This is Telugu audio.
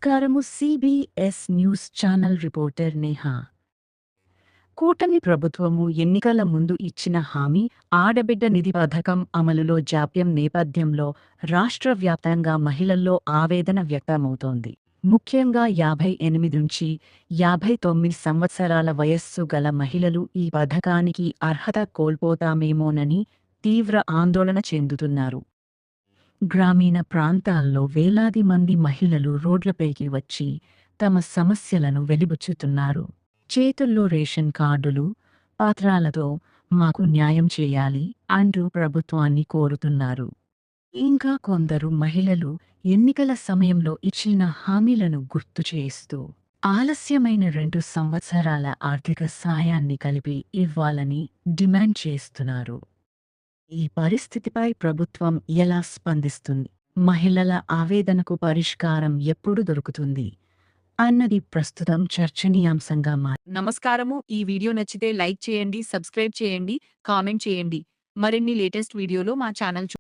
నమస్కారము. CBS news channel reporter Neha. కూటమి ప్రభుత్వము ఎన్నికల ముందు ఇచ్చిన హామీ ఆడబిడ్డ నిధి పథకం అమలులో జాప్యం నేపథ్యంలో రాష్ట్ర వ్యాప్తంగా మహిళల్లో ఆవేదన వ్యక్తమవుతోంది. ముఖ్యంగా 58 నుంచి 59 సంవత్సరాల వయస్సు గల మహిళలు ఈ పథకానికి అర్హత కోల్పోతామేమోనని తీవ్ర ఆందోళన చెందుతున్నారు. గ్రామీణ ప్రాంతాల్లో వేలాది మంది మహిళలు రోడ్లపైకి వచ్చి తమ సమస్యలను వెలిబుచ్చుతున్నారు. చేతుల్లో రేషన్ కార్డులు, పత్రాలతో మాకు న్యాయం చేయాలి అంటూ ప్రభుత్వాన్ని కోరుతున్నారు. ఇంకా కొందరు మహిళలు ఎన్నికల సమయంలో ఇచ్చిన హామీలను గుర్తు చేస్తూ ఆలస్యమైన 2 సంవత్సరాల ఆర్థిక సాయాన్ని కలిపి ఇవ్వాలని డిమాండ్ చేస్తున్నారు. ఈ పరిస్థితిపై ప్రభుత్వం ఎలా స్పందిస్తుంది? మహిళల ఆవేదనకు పరిష్కారం ఎప్పుడు దొరుకుతుంది అన్నది ప్రస్తుతం చర్చనీయాంశంగా నమస్కారము. ఈ వీడియో నచ్చితే లైక్ చేయండి, సబ్స్క్రైబ్ చేయండి, కామెంట్ చేయండి. మరిన్ని లేటెస్ట్ వీడియోలో మా ఛానల్